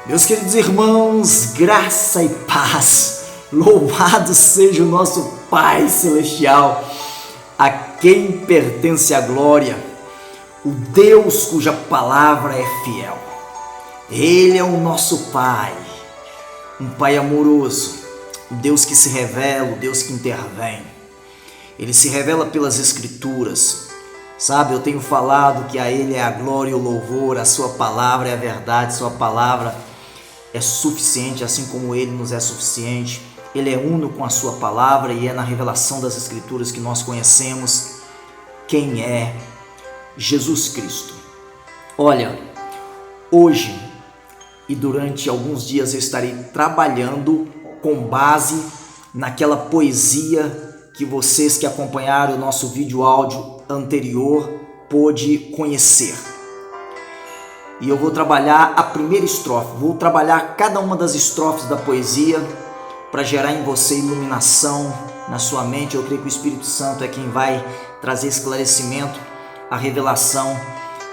Meus queridos irmãos, graça e paz, louvado seja o nosso Pai Celestial, a quem pertence a glória, o Deus cuja palavra é fiel. Ele é o nosso Pai, um Pai amoroso, um Deus que se revela, um Deus que intervém. Ele se revela pelas Escrituras. Sabe, eu tenho falado que a Ele é a glória e o louvor, a Sua palavra é a verdade, Sua palavra é suficiente, assim como Ele nos é suficiente. Ele é uno com a Sua palavra e é na revelação das Escrituras que nós conhecemos quem é Jesus Cristo. Olha, hoje e durante alguns dias eu estarei trabalhando com base naquela poesia que vocês que acompanharam o nosso vídeo áudio anterior pôde conhecer. E eu vou trabalhar a primeira estrofe, vou trabalhar cada uma das estrofes da poesia para gerar em você iluminação na sua mente. Eu creio que o Espírito Santo é quem vai trazer esclarecimento, a revelação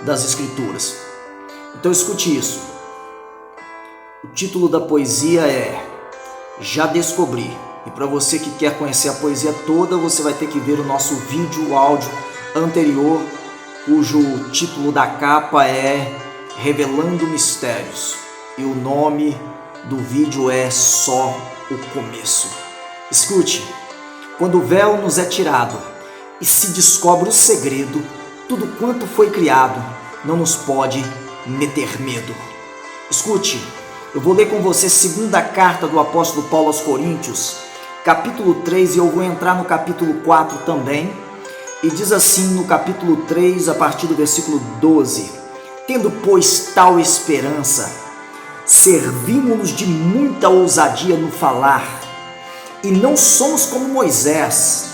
das Escrituras. Então escute isso. O título da poesia é Já Descobri. E para você que quer conhecer a poesia toda, você vai ter que ver o nosso vídeo áudio anterior, cujo título da capa é Revelando Mistérios, e o nome do vídeo é Só o Começo. Escute, quando o véu nos é tirado e se descobre o segredo, tudo quanto foi criado não nos pode meter medo. Escute, eu vou ler com você segunda carta do apóstolo Paulo aos Coríntios, capítulo 3, e eu vou entrar no capítulo 4 também, e diz assim no capítulo 3, a partir do versículo 12: Tendo, pois, tal esperança, servimos-nos de muita ousadia no falar, e não somos como Moisés,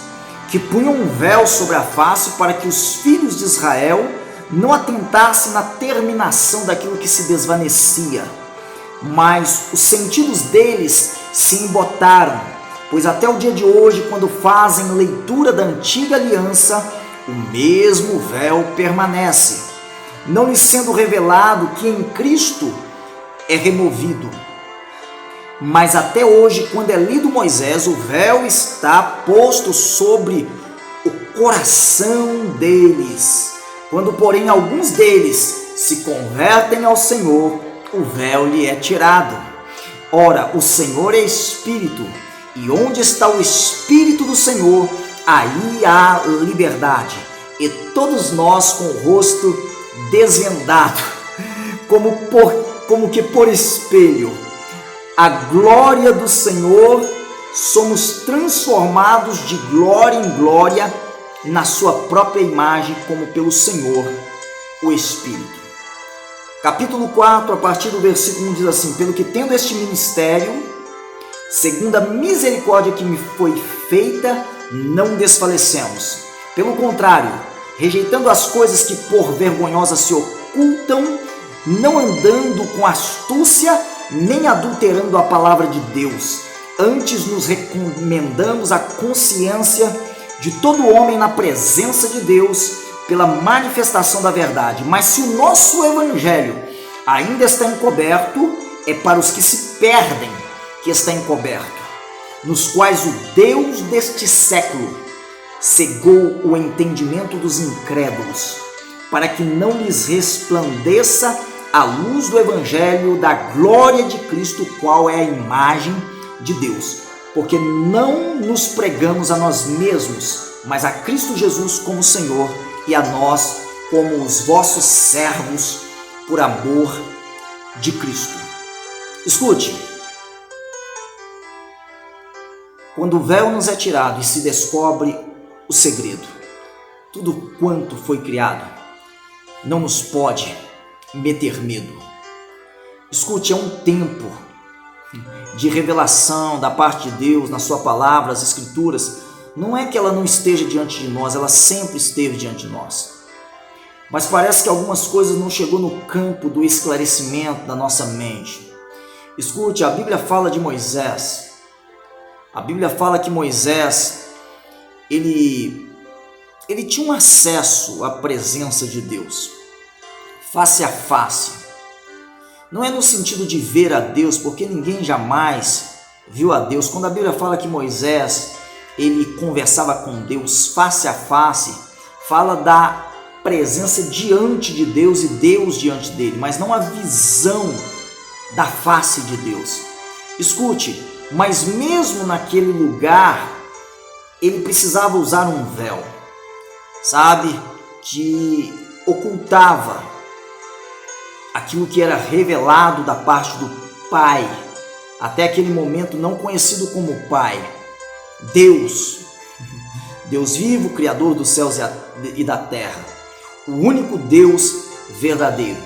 que punha um véu sobre a face para que os filhos de Israel não atentassem na terminação daquilo que se desvanecia. Mas os sentidos deles se embotaram, pois até o dia de hoje, quando fazem leitura da antiga aliança, o mesmo véu permanece, não lhe sendo revelado que em Cristo é removido. Mas até hoje, quando é lido Moisés, o véu está posto sobre o coração deles. Quando, porém, alguns deles se convertem ao Senhor, o véu lhe é tirado. Ora, o Senhor é Espírito, e onde está o Espírito do Senhor, aí há liberdade. E todos nós com o rosto desvendado, como que por espelho, a glória do Senhor, somos transformados de glória em glória na sua própria imagem, como pelo Senhor, o Espírito. Capítulo 4, a partir do versículo 1 diz assim: Pelo que tendo este ministério, segundo a misericórdia que me foi feita, não desfalecemos. Pelo contrário, rejeitando as coisas que por vergonhosas se ocultam, não andando com astúcia, nem adulterando a palavra de Deus. Antes nos recomendamos a consciência de todo homem na presença de Deus, pela manifestação da verdade. Mas se o nosso evangelho ainda está encoberto, é para os que se perdem que está encoberto, nos quais o Deus deste século cegou o entendimento dos incrédulos, para que não lhes resplandeça a luz do Evangelho da glória de Cristo, qual é a imagem de Deus. Porque não nos pregamos a nós mesmos, mas a Cristo Jesus como Senhor, e a nós como os vossos servos, por amor de Cristo. Escute, quando o véu nos é tirado e se descobre o segredo, tudo quanto foi criado não nos pode meter medo. Escute, é um tempo de revelação da parte de Deus na sua palavra, as Escrituras. Não é que ela não esteja diante de nós, ela sempre esteve diante de nós, mas parece que algumas coisas não chegou no campo do esclarecimento da nossa mente. Escute, a Bíblia fala de Moisés. A Bíblia fala que Moisés ele tinha um acesso à presença de Deus, face a face. Não é no sentido de ver a Deus, porque ninguém jamais viu a Deus. Quando a Bíblia fala que Moisés, ele conversava com Deus face a face, fala da presença diante de Deus e Deus diante dele, mas não a visão da face de Deus. Escute, mas mesmo naquele lugar, ele precisava usar um véu, sabe, que ocultava aquilo que era revelado da parte do Pai, até aquele momento não conhecido como Pai, Deus vivo, Criador dos céus e da terra, o único Deus verdadeiro.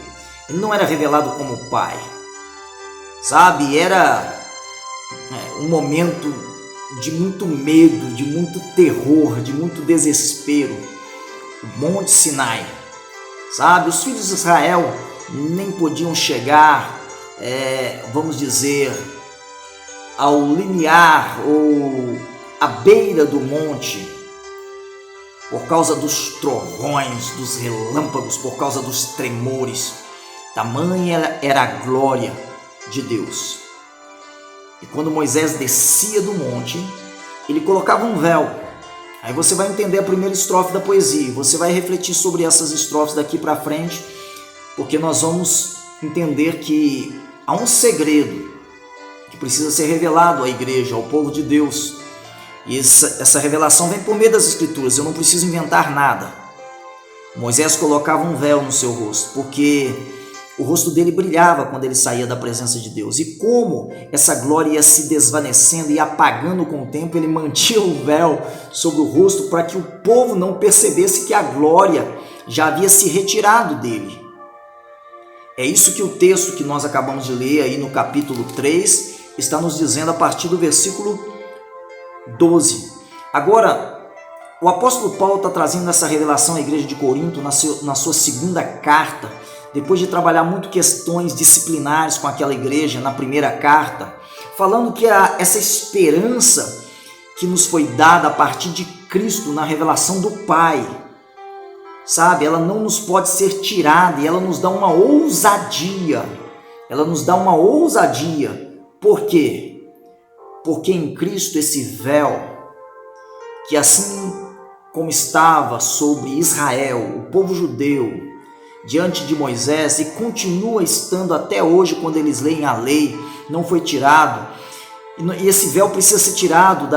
Ele não era revelado como Pai, sabe, era um momento de muito medo, de muito terror, de muito desespero, o Monte Sinai, sabe, os filhos de Israel nem podiam chegar, vamos dizer, ao limiar ou à beira do monte, por causa dos trovões, dos relâmpagos, por causa dos tremores. Tamanha era a glória de Deus. E quando Moisés descia do monte, ele colocava um véu. Aí você vai entender a primeira estrofe da poesia, você vai refletir sobre essas estrofes daqui para frente, porque nós vamos entender que há um segredo que precisa ser revelado à igreja, ao povo de Deus. E essa revelação vem por meio das Escrituras, eu não preciso inventar nada. Moisés colocava um véu no seu rosto, porque o rosto dele brilhava quando ele saía da presença de Deus. E como essa glória ia se desvanecendo e apagando com o tempo, ele mantinha o véu sobre o rosto para que o povo não percebesse que a glória já havia se retirado dele. É isso que o texto que nós acabamos de ler aí no capítulo 3 está nos dizendo a partir do versículo 12. Agora, o apóstolo Paulo está trazendo essa revelação à igreja de Corinto na sua segunda carta, depois de trabalhar muito questões disciplinares com aquela igreja na primeira carta, falando que essa esperança que nos foi dada a partir de Cristo na revelação do Pai, sabe, ela não nos pode ser tirada e ela nos dá uma ousadia. Por quê? Porque em Cristo esse véu, que assim como estava sobre Israel, o povo judeu, diante de Moisés, e continua estando até hoje quando eles leem a lei, não foi tirado. E esse véu precisa ser tirado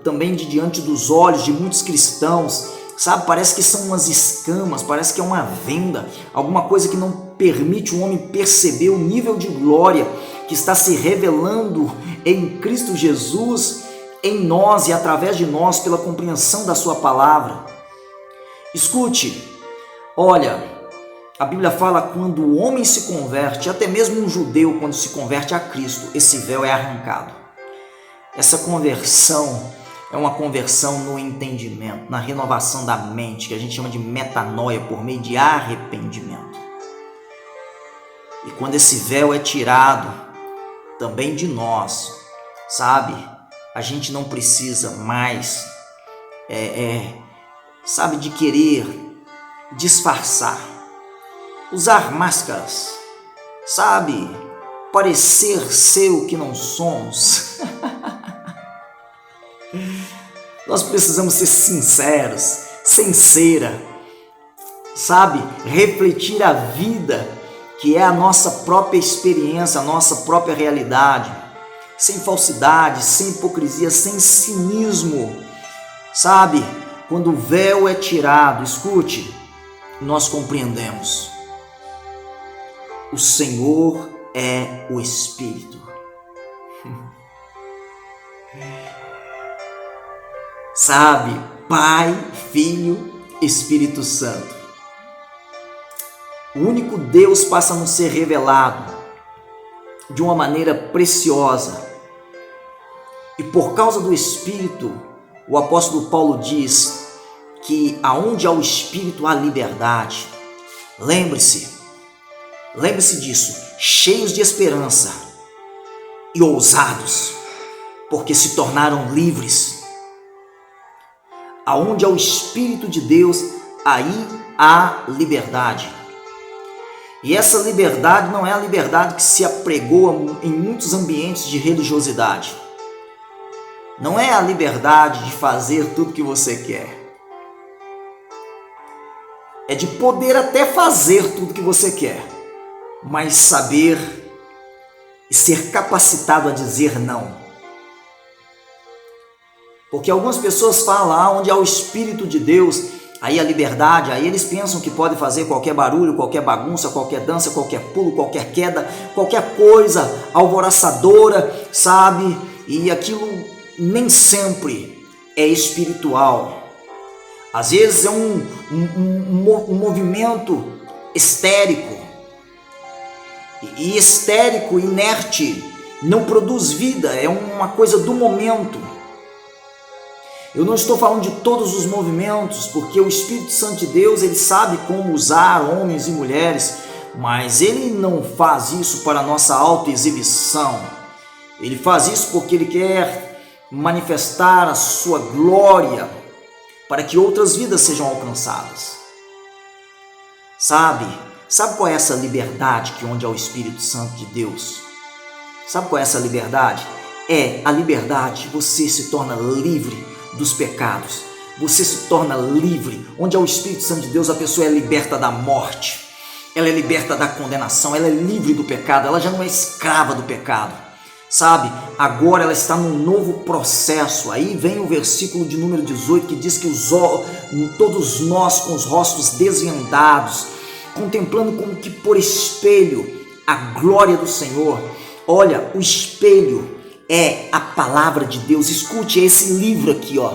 também de diante dos olhos de muitos cristãos, sabe? Parece que são umas escamas, parece que é uma venda, alguma coisa que não permite o homem perceber o nível de glória que está se revelando em Cristo Jesus, em nós e através de nós, pela compreensão da sua palavra. Escute, olha, a Bíblia fala quando o homem se converte, até mesmo um judeu quando se converte a Cristo, esse véu é arrancado. Essa conversão é uma conversão no entendimento, na renovação da mente, que a gente chama de metanoia, por meio de arrependimento. E quando esse véu é tirado também de nós, sabe, a gente não precisa mais, sabe, de querer disfarçar, usar máscaras, sabe, parecer ser o que não somos. Nós precisamos ser sinceros, sincera, sabe, refletir a vida que é a nossa própria experiência, a nossa própria realidade, sem falsidade, sem hipocrisia, sem cinismo, sabe? Quando o véu é tirado, escute, nós compreendemos. O Senhor é o Espírito. Sabe? Pai, Filho, Espírito Santo. O único Deus passa a nos ser revelado de uma maneira preciosa. E por causa do Espírito, o apóstolo Paulo diz que aonde há o Espírito há liberdade. Lembre-se disso, cheios de esperança e ousados, porque se tornaram livres. Aonde há o Espírito de Deus, aí há liberdade. E essa liberdade não é a liberdade que se apregoa em muitos ambientes de religiosidade. Não é a liberdade de fazer tudo que você quer. É de poder até fazer tudo que você quer, mas saber e ser capacitado a dizer não. Porque algumas pessoas falam, onde há o Espírito de Deus, aí a liberdade, aí eles pensam que podem fazer qualquer barulho, qualquer bagunça, qualquer dança, qualquer pulo, qualquer queda, qualquer coisa alvoroçadora, sabe? E aquilo nem sempre é espiritual. Às vezes é um movimento histérico. E histérico, inerte, não produz vida, é uma coisa do momento. Eu não estou falando de todos os movimentos, porque o Espírito Santo de Deus, ele sabe como usar homens e mulheres, mas ele não faz isso para a nossa autoexibição. Ele faz isso porque ele quer manifestar a sua glória para que outras vidas sejam alcançadas. Sabe qual é essa liberdade que onde há o Espírito Santo de Deus? Sabe qual é essa liberdade? É a liberdade, você se torna livre dos pecados. Você se torna livre. Onde há o Espírito Santo de Deus, a pessoa é liberta da morte. Ela é liberta da condenação. Ela é livre do pecado. Ela já não é escrava do pecado. Sabe? Agora ela está num novo processo. Aí vem o versículo de número 18 que diz que todos nós com os rostos desvendados, contemplando como que por espelho a glória do Senhor. Olha, o espelho é a palavra de Deus. Escute esse livro aqui, ó.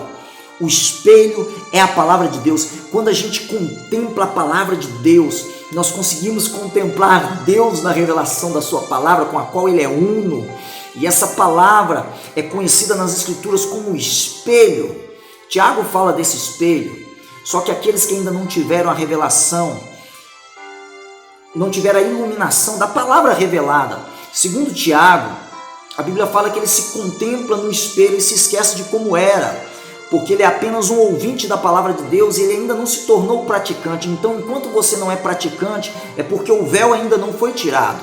O espelho é a palavra de Deus. Quando a gente contempla a palavra de Deus, nós conseguimos contemplar Deus na revelação da sua palavra, com a qual ele é uno. E essa palavra é conhecida nas Escrituras como espelho. Tiago fala desse espelho. Só que aqueles que ainda não tiveram a revelação, não tiveram a iluminação da palavra revelada, segundo Tiago, a Bíblia fala que ele se contempla no espelho e se esquece de como era, porque ele é apenas um ouvinte da palavra de Deus e ele ainda não se tornou praticante. Então, enquanto você não é praticante, é porque o véu ainda não foi tirado.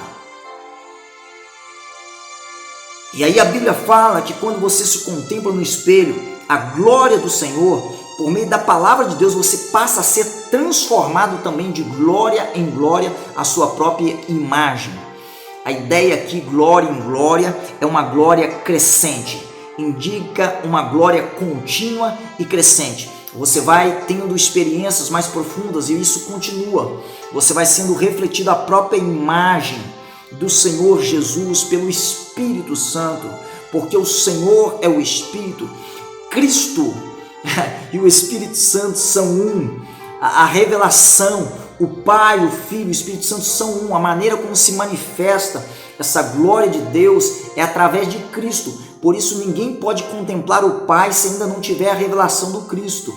E aí a Bíblia fala que quando você se contempla no espelho, a glória do Senhor, por meio da palavra de Deus, você passa a ser transformado também de glória em glória à sua própria imagem. A ideia aqui, glória em glória, é uma glória crescente, indica uma glória contínua e crescente. Você vai tendo experiências mais profundas e isso continua. Você vai sendo refletido a própria imagem do Senhor Jesus pelo Espírito Santo, porque o Senhor é o Espírito, Cristo e o Espírito Santo são um. A revelação, o Pai, o Filho e o Espírito Santo são um. A maneira como se manifesta essa glória de Deus é através de Cristo. Por isso ninguém pode contemplar o Pai se ainda não tiver a revelação do Cristo.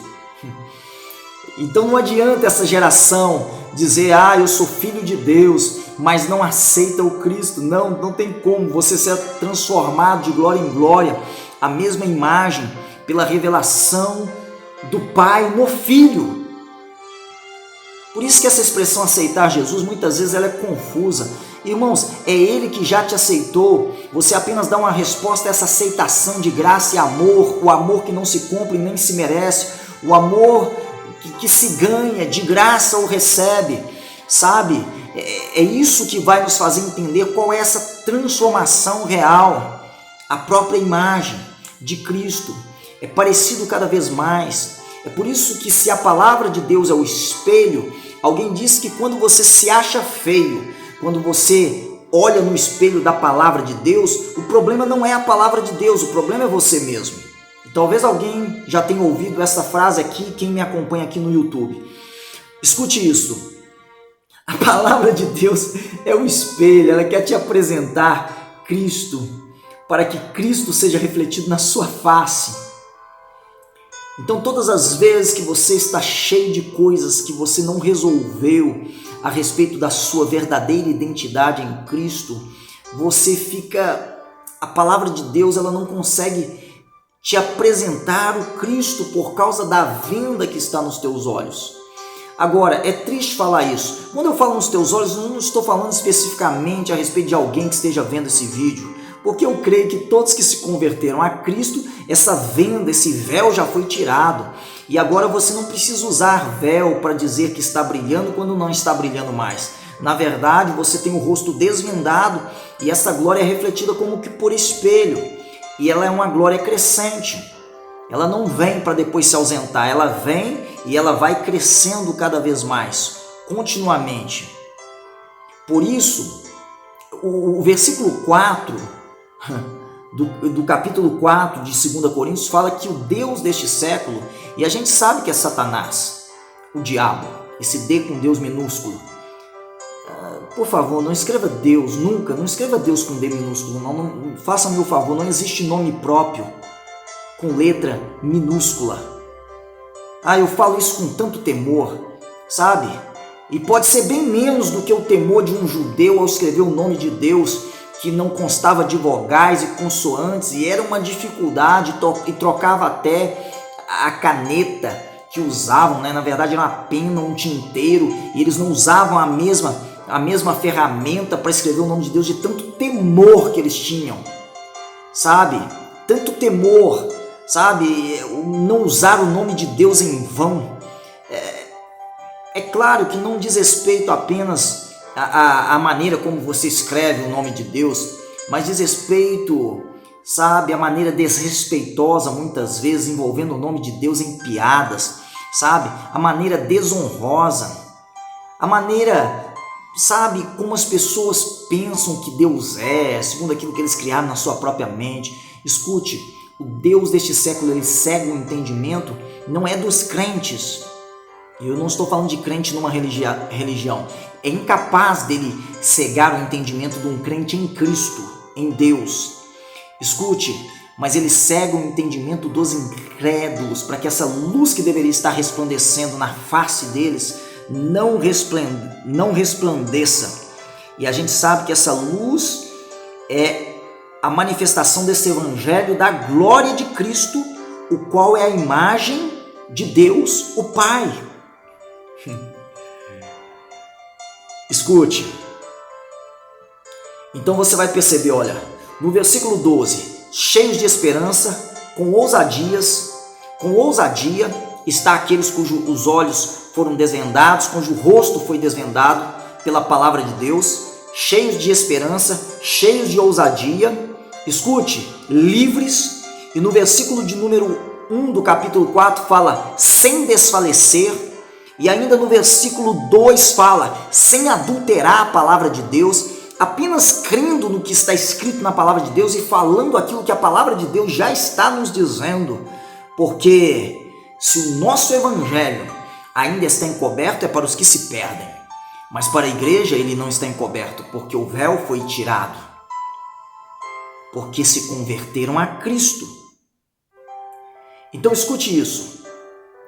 Então não adianta essa geração dizer, eu sou filho de Deus, mas não aceita o Cristo. Não tem como você ser transformado de glória em glória, a mesma imagem, pela revelação do Pai no Filho. Por isso que essa expressão aceitar Jesus, muitas vezes ela é confusa. Irmãos, é Ele que já te aceitou, você apenas dá uma resposta a essa aceitação de graça e amor, o amor que não se compra e nem se merece, o amor que se ganha, de graça ou recebe, sabe? É isso que vai nos fazer entender qual é essa transformação real, a própria imagem de Cristo. É parecido cada vez mais. É por isso que se a palavra de Deus é o espelho, alguém disse que quando você se acha feio, quando você olha no espelho da palavra de Deus, o problema não é a palavra de Deus, o problema é você mesmo. E talvez alguém já tenha ouvido essa frase aqui, quem me acompanha aqui no YouTube. Escute isso. A palavra de Deus é o espelho, ela quer te apresentar Cristo, para que Cristo seja refletido na sua face. Então todas as vezes que você está cheio de coisas que você não resolveu a respeito da sua verdadeira identidade em Cristo, a palavra de Deus ela não consegue te apresentar o Cristo por causa da venda que está nos teus olhos. Agora, é triste falar isso. Quando eu falo nos teus olhos, eu não estou falando especificamente a respeito de alguém que esteja vendo esse vídeo, porque eu creio que todos que se converteram a Cristo, essa venda, esse véu já foi tirado. E agora você não precisa usar véu para dizer que está brilhando quando não está brilhando mais. Na verdade, você tem o rosto desvendado e essa glória é refletida como que por espelho. E ela é uma glória crescente. Ela não vem para depois se ausentar, ela vem e ela vai crescendo cada vez mais, continuamente. Por isso, o versículo 4 do capítulo 4 de 2 Coríntios fala que o Deus deste século, e a gente sabe que é Satanás, o diabo, esse D com Deus minúsculo. Por favor, não escreva Deus, nunca, não escreva Deus com D minúsculo, não faça meu favor, não existe nome próprio com letra minúscula. Eu falo isso com tanto temor, sabe? E pode ser bem menos do que o temor de um judeu ao escrever o nome de Deus, que não constava de vogais e consoantes, e era uma dificuldade, e trocava até a caneta que usavam, né? Na verdade era uma pena, um tinteiro, e eles não usavam a mesma ferramenta para escrever o nome de Deus, de tanto temor que eles tinham, sabe? Tanto temor, sabe? Não usar o nome de Deus em vão. É claro que não diz respeito apenas à maneira como você escreve o nome de Deus, mas diz respeito, sabe, a maneira desrespeitosa, muitas vezes, envolvendo o nome de Deus em piadas, sabe? A maneira desonrosa, a maneira, sabe, como as pessoas pensam que Deus é, segundo aquilo que eles criaram na sua própria mente. Escute, o Deus deste século, ele cega o entendimento, não é dos crentes. Eu não estou falando de crente numa religião. É incapaz dele cegar o entendimento de um crente em Cristo, em Deus. Escute, mas ele cega o entendimento dos incrédulos, para que essa luz que deveria estar resplandecendo na face deles não resplandeça. E a gente sabe que essa luz é a manifestação desse evangelho da glória de Cristo, o qual é a imagem de Deus, o Pai. Escute, então você vai perceber, olha, no versículo 12, cheios de esperança, com ousadia está aqueles cujos olhos foram desvendados, cujo rosto foi desvendado pela palavra de Deus, cheios de esperança, cheios de ousadia, escute, livres, e no versículo de número 1 do capítulo 4 fala, sem desfalecer, e ainda no versículo 2 fala, sem adulterar a palavra de Deus, apenas crendo no que está escrito na palavra de Deus e falando aquilo que a palavra de Deus já está nos dizendo, porque se o nosso evangelho ainda está encoberto é para os que se perdem, mas para a igreja ele não está encoberto, porque o véu foi tirado, porque se converteram a Cristo. Então escute isso.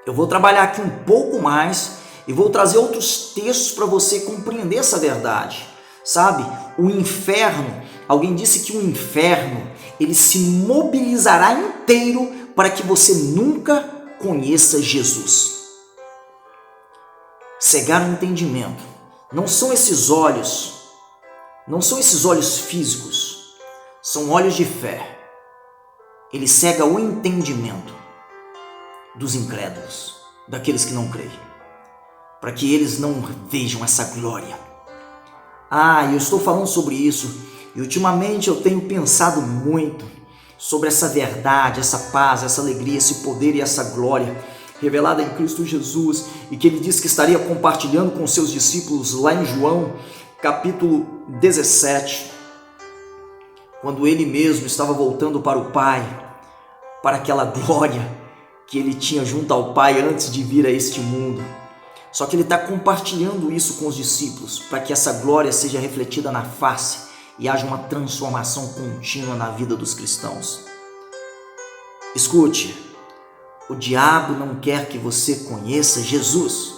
Eu vou trabalhar aqui um pouco mais e vou trazer outros textos para você compreender essa verdade. Sabe, o inferno, alguém disse que o inferno, ele se mobilizará inteiro para que você nunca conheça Jesus. Cegar o entendimento. Não são esses olhos físicos, são olhos de fé. Ele cega o entendimento dos incrédulos, daqueles que não creem, para que eles não vejam essa glória. Eu estou falando sobre isso e ultimamente eu tenho pensado muito sobre essa verdade, essa paz, essa alegria, esse poder e essa glória revelada em Cristo Jesus, e que ele disse que estaria compartilhando com seus discípulos lá em João capítulo 17, quando ele mesmo estava voltando para o Pai, para aquela glória que ele tinha junto ao Pai antes de vir a este mundo. Só que ele está compartilhando isso com os discípulos, para que essa glória seja refletida na face e haja uma transformação contínua na vida dos cristãos. Escute, o diabo não quer que você conheça Jesus.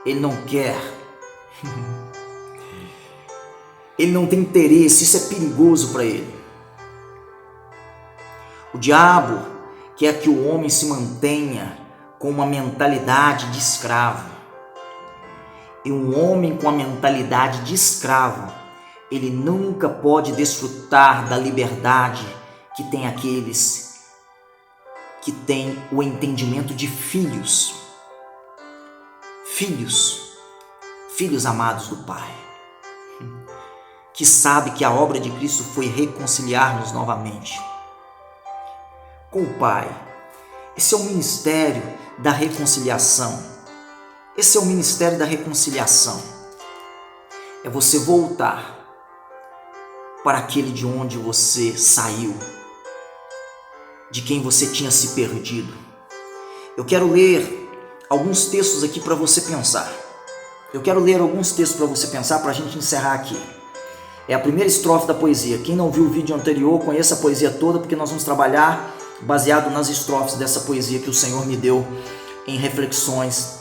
Ele não quer. Ele não tem interesse, isso é perigoso para ele. O diabo quer que o homem se mantenha com uma mentalidade de escravo. E um homem com a mentalidade de escravo, ele nunca pode desfrutar da liberdade que tem aqueles que têm o entendimento de filhos. Filhos amados do Pai, que sabe que a obra de Cristo foi reconciliar-nos novamente com o Pai. Esse é o ministério da reconciliação. Esse é o ministério da reconciliação. É você voltar para aquele de onde você saiu, de quem você tinha se perdido. Eu quero ler alguns textos aqui para você pensar. Para a gente encerrar aqui. É a primeira estrofe da poesia. Quem não viu o vídeo anterior, conheça a poesia toda, porque nós vamos trabalhar baseado nas estrofes dessa poesia que o Senhor me deu em reflexões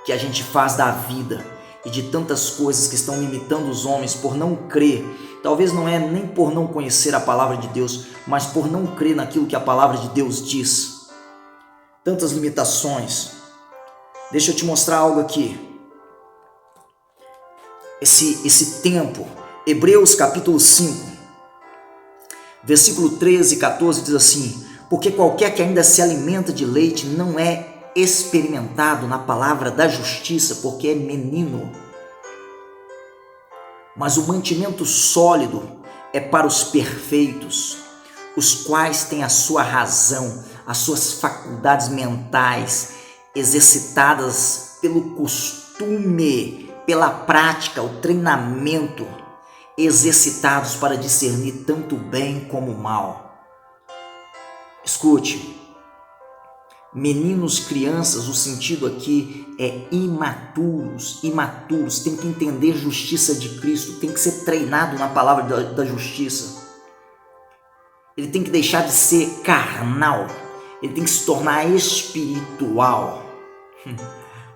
que a gente faz da vida e de tantas coisas que estão limitando os homens por não crer. Talvez não é nem por não conhecer a palavra de Deus, mas por não crer naquilo que a palavra de Deus diz. Tantas limitações. Deixa eu te mostrar algo aqui. Esse tempo, Hebreus capítulo 5, versículo 13 e 14 diz assim: porque qualquer que ainda se alimenta de leite não é experimentado na palavra da justiça, porque é menino. Mas o mantimento sólido é para os perfeitos, os quais têm a sua razão, as suas faculdades mentais exercitadas pelo costume, pela prática, o treinamento, exercitados para discernir tanto o bem como o mal. Escute, meninos, crianças, o sentido aqui é imaturos, tem que entender justiça de Cristo, tem que ser treinado na palavra da justiça. Ele tem que deixar de ser carnal, ele tem que se tornar espiritual.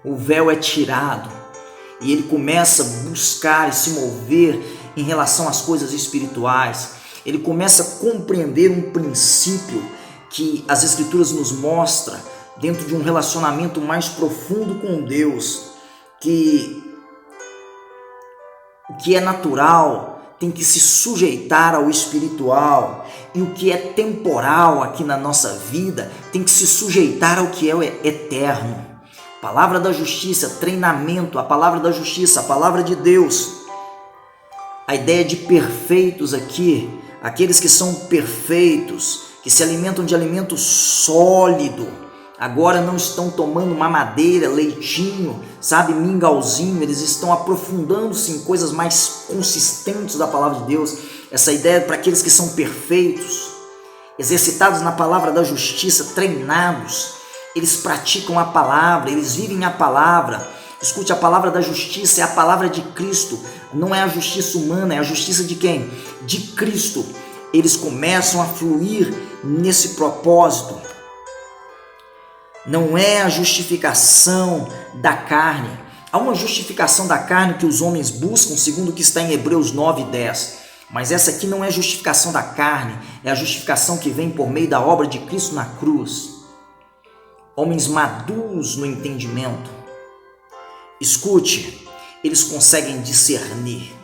O véu é tirado e ele começa a buscar e se mover em relação às coisas espirituais. Ele começa a compreender um princípio que as Escrituras nos mostram dentro de um relacionamento mais profundo com Deus, que o que é natural tem que se sujeitar ao espiritual, e o que é temporal aqui na nossa vida tem que se sujeitar ao que é eterno. Palavra da justiça, treinamento, a palavra da justiça, a palavra de Deus. A ideia de perfeitos aqui, aqueles que são perfeitos, que se alimentam de alimento sólido, agora não estão tomando mamadeira, leitinho, mingauzinho, eles estão aprofundando-se em coisas mais consistentes da palavra de Deus. Essa ideia é para aqueles que são perfeitos, exercitados na palavra da justiça, treinados, eles praticam a palavra, eles vivem a palavra. Escute, a palavra da justiça é a palavra de Cristo, não é a justiça humana, é a justiça de quem? De Cristo. Eles começam a fluir nesse propósito. Não é a justificação da carne. Há uma justificação da carne que os homens buscam, segundo o que está em Hebreus 9 e 10. Mas essa aqui não é justificação da carne, é a justificação que vem por meio da obra de Cristo na cruz. Homens maduros no entendimento. Escute, eles conseguem discernir.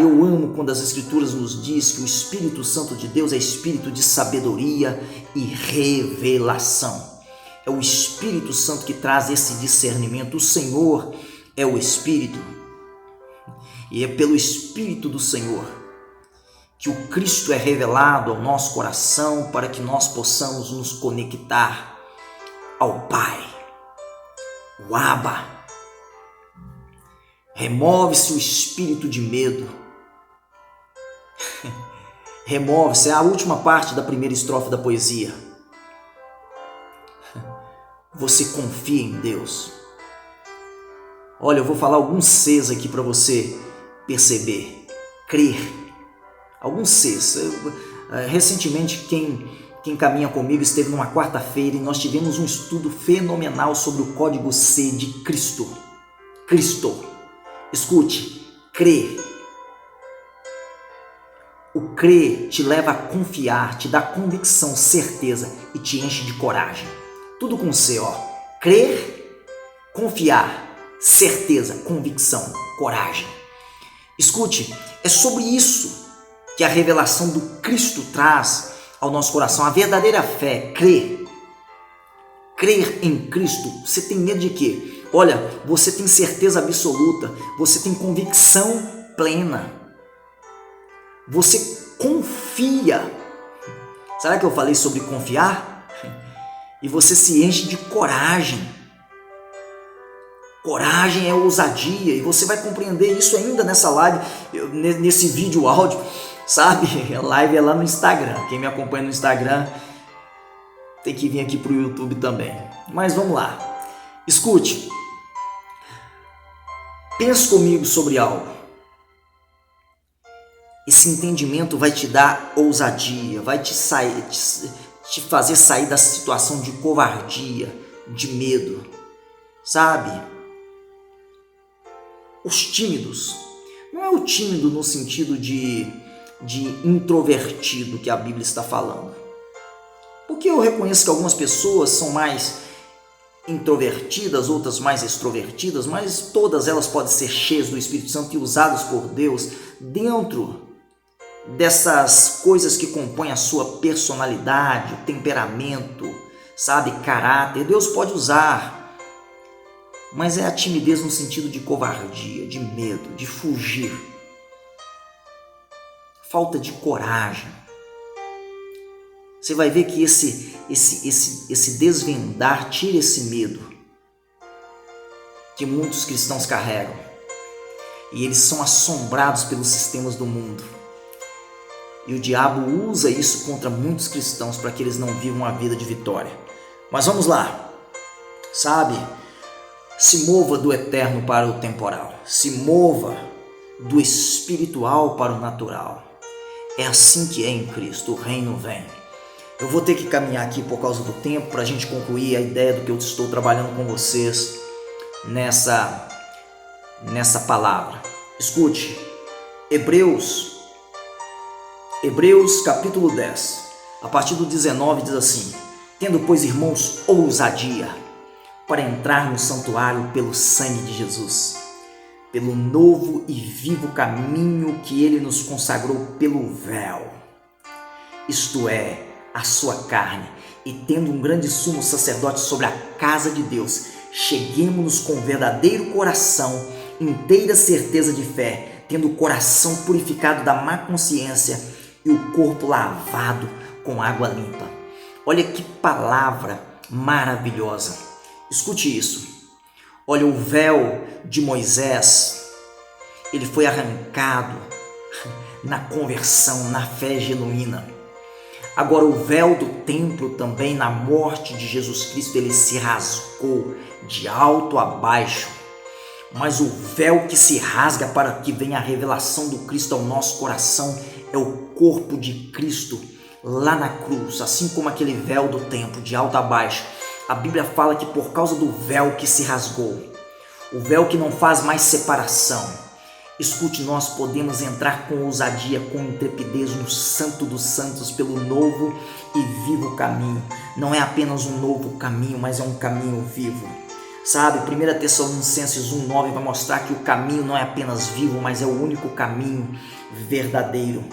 Eu amo quando as Escrituras nos diz que o Espírito Santo de Deus é espírito de sabedoria e revelação. É o Espírito Santo que traz esse discernimento. O Senhor é o Espírito. E é pelo Espírito do Senhor que o Cristo é revelado ao nosso coração para que nós possamos nos conectar ao Pai, o Abba. Remove-se o espírito de medo. Remove-se, é a última parte da primeira estrofe da poesia. Você confia em Deus. Olha, eu vou falar alguns Cs aqui para você perceber. Crer. Alguns Cs. Recentemente, quem caminha comigo esteve numa quarta-feira e nós tivemos um estudo fenomenal sobre o código C de Cristo. Cristo. Escute, crer. O crer te leva a confiar, te dá convicção, certeza e te enche de coragem. Tudo com C, ó. Crer, confiar certeza, convicção, coragem. Escute, é sobre isso que a revelação do Cristo traz ao nosso coração. A verdadeira fé, crer em Cristo. Você tem medo de quê? Olha, você tem certeza absoluta, você tem convicção plena, você confia. Será que eu falei sobre confiar? E você se enche de coragem. Coragem é ousadia, e você vai compreender isso ainda nessa live, nesse vídeo áudio, sabe? A live é lá no Instagram. Quem me acompanha no Instagram tem que vir aqui para o YouTube também. Mas vamos lá. Escute. Pense comigo sobre algo. Esse entendimento vai te dar ousadia, vai te fazer sair da situação de covardia, de medo, sabe? Os tímidos, não é o tímido no sentido de introvertido que a Bíblia está falando. Porque eu reconheço que algumas pessoas são mais introvertidas, outras mais extrovertidas, mas todas elas podem ser cheias do Espírito Santo e usadas por Deus dentro dessas coisas que compõem a sua personalidade, o temperamento, sabe, caráter. Deus pode usar, mas é a timidez no sentido de covardia, de medo, de fugir, falta de coragem. Você vai ver que esse desvendar tira esse medo que muitos cristãos carregam, e eles são assombrados pelos sistemas do mundo. E o diabo usa isso contra muitos cristãos para que eles não vivam uma vida de vitória. Mas vamos lá, sabe? Se mova do eterno para o temporal. Se mova do espiritual para o natural. É assim que é em Cristo, o reino vem. Eu vou ter que caminhar aqui por causa do tempo para a gente concluir a ideia do que eu estou trabalhando com vocês nessa palavra. Escute, Hebreus capítulo 10, a partir do 19 diz assim: tendo, pois, irmãos, ousadia para entrar no santuário pelo sangue de Jesus, pelo novo e vivo caminho que ele nos consagrou pelo véu, isto é, a sua carne, e tendo um grande sumo sacerdote sobre a casa de Deus, cheguemo-nos com verdadeiro coração, inteira certeza de fé, tendo o coração purificado da má consciência e o corpo lavado com água limpa. Olha que palavra maravilhosa. Escute isso. Olha, o véu de Moisés, ele foi arrancado na conversão, na fé genuína. Agora o véu do templo também, na morte de Jesus Cristo, ele se rasgou de alto a baixo. Mas o véu que se rasga para que venha a revelação do Cristo ao nosso coração é o corpo de Cristo lá na cruz, assim como aquele véu do templo de alto a baixo. A Bíblia fala que por causa do véu que se rasgou, o véu que não faz mais separação, escute, nós podemos entrar com ousadia, com intrepidez no Santo dos Santos pelo novo e vivo caminho. Não é apenas um novo caminho, mas é um caminho vivo. Sabe, 1 Tessalonicenses 1,9 vai mostrar que o caminho não é apenas vivo, mas é o único caminho verdadeiro.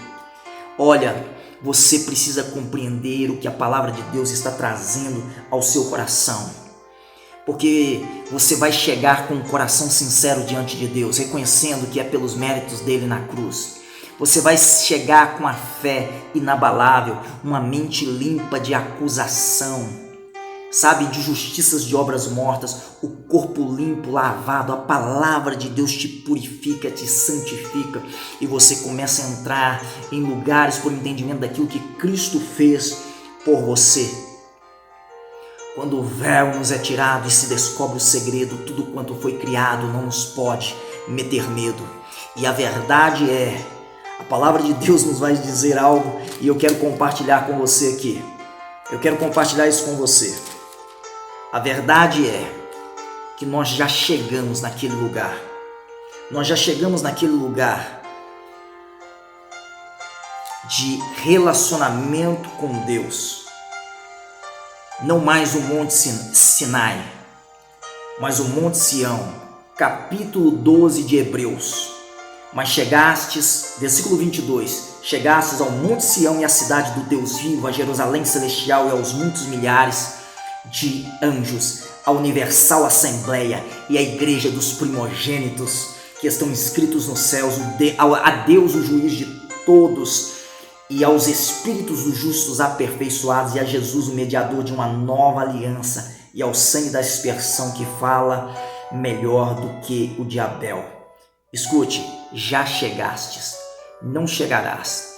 Olha, você precisa compreender o que a palavra de Deus está trazendo ao seu coração, porque você vai chegar com um coração sincero diante de Deus, reconhecendo que é pelos méritos dele na cruz. Você vai chegar com a fé inabalável, uma mente limpa de acusação, sabe, de justiças de obras mortas, o corpo limpo, lavado. A palavra de Deus te purifica, te santifica, e você começa a entrar em lugares por entendimento daquilo que Cristo fez por você. Quando o véu nos é tirado e se descobre o segredo, tudo quanto foi criado não nos pode meter medo. E a verdade é, a palavra de Deus nos vai dizer algo, e eu quero compartilhar com você aqui. Eu quero compartilhar isso com você. A verdade é que nós já chegamos naquele lugar. Nós já chegamos naquele lugar de relacionamento com Deus. Não mais o Monte Sinai, mas o Monte Sião, capítulo 12 de Hebreus. Mas chegastes, versículo 22, chegastes ao Monte Sião e à cidade do Deus vivo, a Jerusalém celestial e aos muitos milhares de anjos, a universal assembleia e a igreja dos primogênitos que estão inscritos nos céus, a Deus o juiz de todos, e aos espíritos dos justos aperfeiçoados, e a Jesus o mediador de uma nova aliança, e ao sangue da aspersão que fala melhor do que o de Abel. Escute, já chegastes, não chegarás.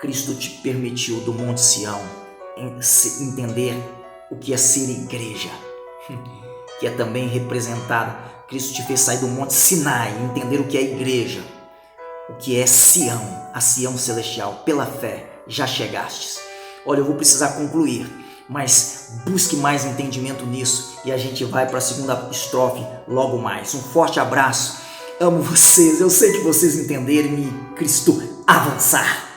Cristo te permitiu do Monte Sião entender o que é ser igreja, que é também representada. Cristo te fez sair do Monte Sinai e entender o que é igreja, o que é Sião, a Sião celestial. Pela fé, já chegastes. Olha, eu vou precisar concluir, mas busque mais entendimento nisso e a gente vai para a segunda estrofe logo mais. Um forte abraço. Amo vocês, eu sei que vocês entenderam e Cristo avançar.